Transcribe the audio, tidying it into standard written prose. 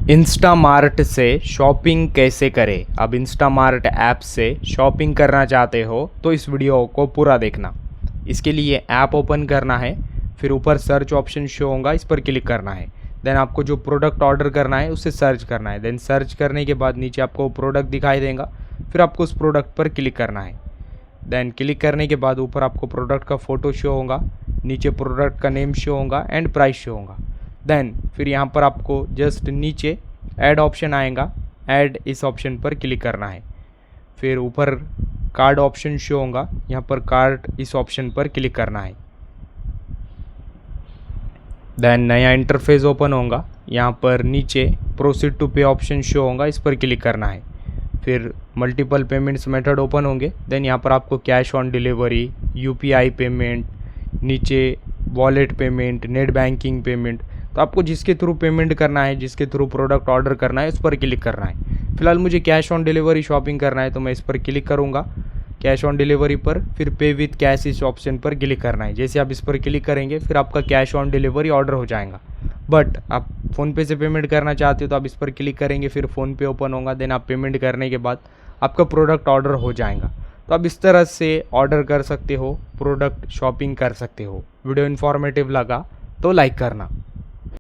Instamart से shopping कैसे करें। अब इंस्टामार्ट ऐप से शॉपिंग करना चाहते हो तो इस वीडियो को पूरा देखना। इसके लिए ऐप ओपन करना है, फिर ऊपर सर्च ऑप्शन शो होगा, इस पर क्लिक करना है। देन आपको जो प्रोडक्ट ऑर्डर करना है उसे सर्च करना है। देन सर्च करने के बाद नीचे आपको प्रोडक्ट दिखाई देगा, फिर आपको उस प्रोडक्ट पर क्लिक करना है। देन क्लिक करने के बाद ऊपर आपको प्रोडक्ट का फ़ोटो शो होगा, नीचे प्रोडक्ट का नेम शो होगा एंड प्राइस शो होगा। देन फिर यहाँ पर आपको जस्ट नीचे ऐड ऑप्शन आएगा, ऐड इस ऑप्शन पर क्लिक करना है। फिर ऊपर कार्ड ऑप्शन शो होगा, यहाँ पर कार्ड इस ऑप्शन पर क्लिक करना है। देन नया इंटरफेस ओपन होगा, यहाँ पर नीचे proceed to pay option show होगा, इस पर क्लिक करना है। फिर मल्टीपल पेमेंट्स मेथड ओपन होंगे। देन यहाँ पर आपको cash on delivery, UPI payment, नीचे wallet payment, net banking payment, तो आपको जिसके थ्रू पेमेंट करना है, जिसके थ्रू प्रोडक्ट ऑर्डर करना है, उस पर क्लिक करना है। फिलहाल मुझे कैश ऑन डिलीवरी शॉपिंग करना है तो मैं इस पर क्लिक करूँगा, कैश ऑन डिलीवरी पर। फिर पे विथ कैश इस ऑप्शन पर क्लिक करना है। जैसे आप इस पर क्लिक करेंगे फिर आपका कैश ऑन डिलीवरी ऑर्डर हो जाएगा। बट आप फ़ोनपे से पेमेंट करना चाहते हो तो आप इस पर क्लिक करेंगे, फिर फ़ोनपे ओपन होगा। देन आप पेमेंट करने के बाद आपका प्रोडक्ट ऑर्डर हो जाएगा। तो आप इस तरह से ऑर्डर कर सकते हो, प्रोडक्ट शॉपिंग कर सकते हो। वीडियो इन्फॉर्मेटिव लगा तो लाइक करना।